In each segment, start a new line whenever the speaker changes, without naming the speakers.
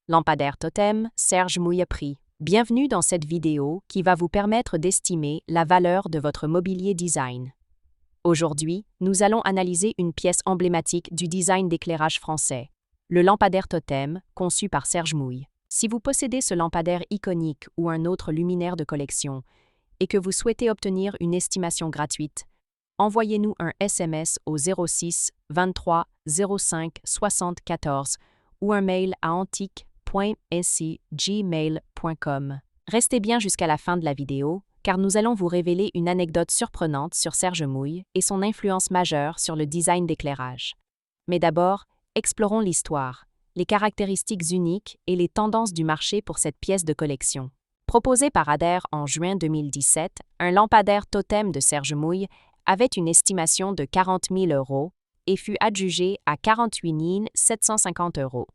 Lampadaire totem, Serge Mouille prix. Bienvenue dans cette vidéo qui va vous permettre d'estimer la valeur de votre mobilier design. Aujourd'hui, nous allons analyser une pièce emblématique du design d'éclairage français, le lampadaire totem, conçu par Serge Mouille. Si vous possédez ce lampadaire iconique ou un autre luminaire de collection et que vous souhaitez obtenir une estimation gratuite, envoyez-nous un SMS au 06 23 05 74 ou un mail à antique.sc@gmail.com. Restez bien jusqu'à la fin de la vidéo, car nous allons vous révéler une anecdote surprenante sur Serge Mouille et son influence majeure sur le design d'éclairage. Mais d'abord, explorons l'histoire, les caractéristiques uniques et les tendances du marché pour cette pièce de collection. Proposé par Adair en juin 2017, un lampadaire totem de Serge Mouille avait une estimation de 40 000 € et fut adjugé à 48 750 €.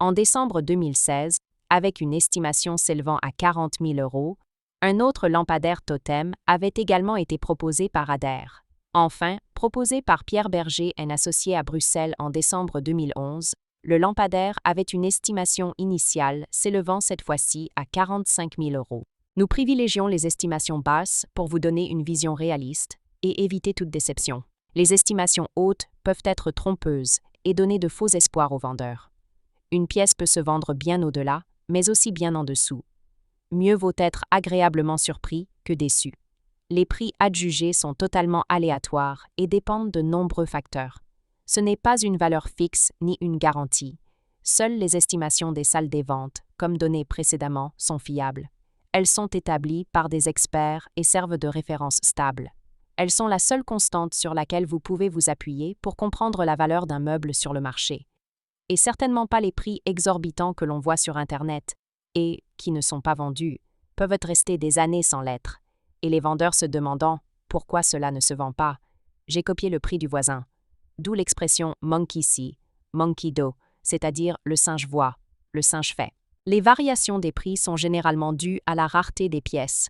En décembre 2016, avec une estimation s'élevant à 40 000 €, un autre lampadaire totem avait également été proposé par Adair. Enfin, proposé par Pierre Berger, un associé à Bruxelles en décembre 2011, le lampadaire avait une estimation initiale s'élevant cette fois-ci à 45 000 €. Nous privilégions les estimations basses pour vous donner une vision réaliste et éviter toute déception. Les estimations hautes peuvent être trompeuses et donner de faux espoirs aux vendeurs. Une pièce peut se vendre bien au-delà, mais aussi bien en dessous. Mieux vaut être agréablement surpris que déçu. Les prix adjugés sont totalement aléatoires et dépendent de nombreux facteurs. Ce n'est pas une valeur fixe ni une garantie. Seules les estimations des salles des ventes, comme données précédemment, sont fiables. Elles sont établies par des experts et servent de référence stable. Elles sont la seule constante sur laquelle vous pouvez vous appuyer pour comprendre la valeur d'un meuble sur le marché. Et certainement pas les prix exorbitants que l'on voit sur Internet et, qui ne sont pas vendus, peuvent rester des années sans l'être, et les vendeurs se demandant « pourquoi cela ne se vend pas ?» J'ai copié le prix du voisin. D'où l'expression « monkey see »,« monkey do », c'est-à-dire « le singe voit »,« le singe fait ». Les variations des prix sont généralement dues à la rareté des pièces,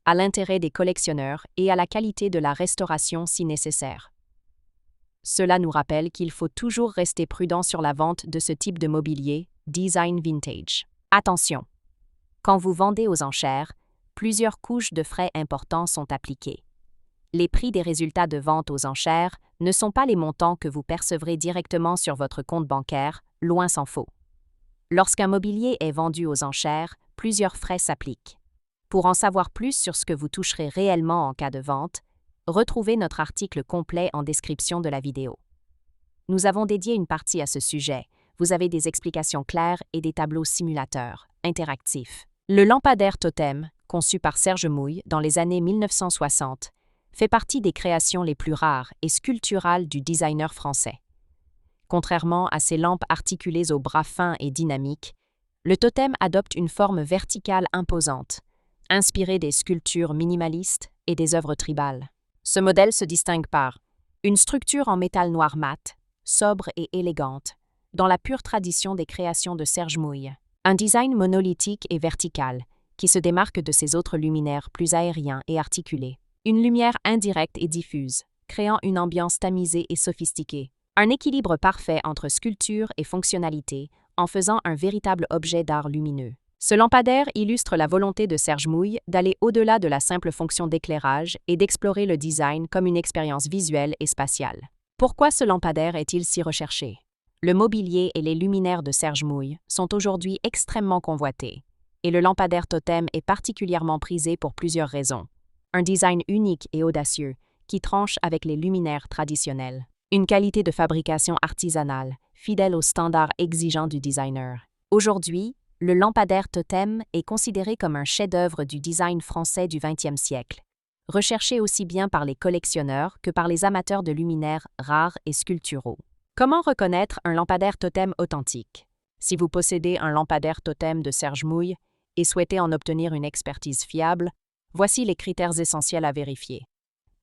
à l'intérêt des collectionneurs et à la qualité de la restauration si nécessaire. Cela nous rappelle qu'il faut toujours rester prudent sur la vente de ce type de mobilier, design vintage. Attention! Quand vous vendez aux enchères, plusieurs couches de frais importants sont appliquées. Les prix des résultats de vente aux enchères ne sont pas les montants que vous percevrez directement sur votre compte bancaire, loin s'en faut. Lorsqu'un mobilier est vendu aux enchères, plusieurs frais s'appliquent. Pour en savoir plus sur ce que vous toucherez réellement en cas de vente, retrouvez notre article complet en description de la vidéo. Nous avons dédié une partie à ce sujet. Vous avez des explications claires et des tableaux simulateurs, interactifs. Le lampadaire totem, conçu par Serge Mouille dans les années 1960, fait partie des créations les plus rares et sculpturales du designer français. Contrairement à ces lampes articulées aux bras fins et dynamiques, le totem adopte une forme verticale imposante, inspirée des sculptures minimalistes et des œuvres tribales. Ce modèle se distingue par une structure en métal noir mat, sobre et élégante, dans la pure tradition des créations de Serge Mouille. Un design monolithique et vertical, qui se démarque de ses autres luminaires plus aériens et articulés. Une lumière indirecte et diffuse, créant une ambiance tamisée et sophistiquée. Un équilibre parfait entre sculpture et fonctionnalité, en faisant un véritable objet d'art lumineux. Ce lampadaire illustre la volonté de Serge Mouille d'aller au-delà de la simple fonction d'éclairage et d'explorer le design comme une expérience visuelle et spatiale. Pourquoi ce lampadaire est-il si recherché? Le mobilier et les luminaires de Serge Mouille sont aujourd'hui extrêmement convoités, et le lampadaire totem est particulièrement prisé pour plusieurs raisons. Un design unique et audacieux, qui tranche avec les luminaires traditionnels. Une qualité de fabrication artisanale, fidèle aux standards exigeants du designer. Aujourd'hui, le lampadaire totem est considéré comme un chef-d'œuvre du design français du XXe siècle, recherché aussi bien par les collectionneurs que par les amateurs de luminaires rares et sculpturaux. Comment reconnaître un lampadaire totem authentique? Si vous possédez un lampadaire totem de Serge Mouille et souhaitez en obtenir une expertise fiable, voici les critères essentiels à vérifier.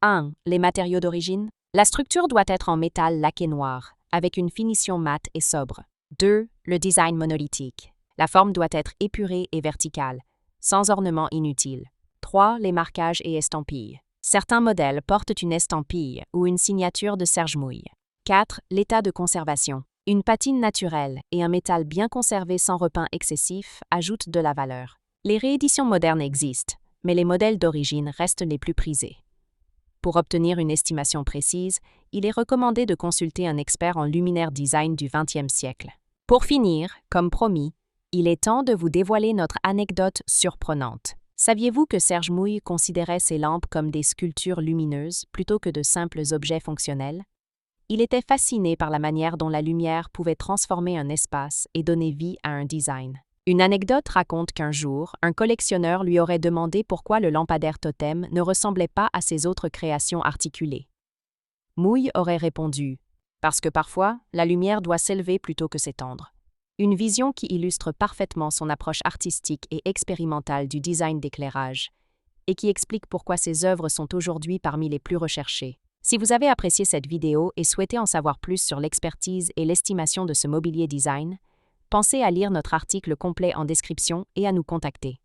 1. Les matériaux d'origine. La structure doit être en métal laqué noir, avec une finition mate et sobre. 2. Le design monolithique. La forme doit être épurée et verticale, sans ornement inutile. 3. Les marquages et estampilles. Certains modèles portent une estampille ou une signature de Serge Mouille. 4. L'état de conservation. Une patine naturelle et un métal bien conservé sans repeint excessif ajoutent de la valeur. Les rééditions modernes existent, mais les modèles d'origine restent les plus prisés. Pour obtenir une estimation précise, il est recommandé de consulter un expert en luminaire design du XXe siècle. Pour finir, comme promis, il est temps de vous dévoiler notre anecdote surprenante. Saviez-vous que Serge Mouille considérait ses lampes comme des sculptures lumineuses plutôt que de simples objets fonctionnels? Il était fasciné par la manière dont la lumière pouvait transformer un espace et donner vie à un design. Une anecdote raconte qu'un jour, un collectionneur lui aurait demandé pourquoi le lampadaire totem ne ressemblait pas à ses autres créations articulées. Mouille aurait répondu « Parce que parfois, la lumière doit s'élever plutôt que s'étendre ». Une vision qui illustre parfaitement son approche artistique et expérimentale du design d'éclairage, et qui explique pourquoi ses œuvres sont aujourd'hui parmi les plus recherchées. Si vous avez apprécié cette vidéo et souhaitez en savoir plus sur l'expertise et l'estimation de ce mobilier design, pensez à lire notre article complet en description et à nous contacter.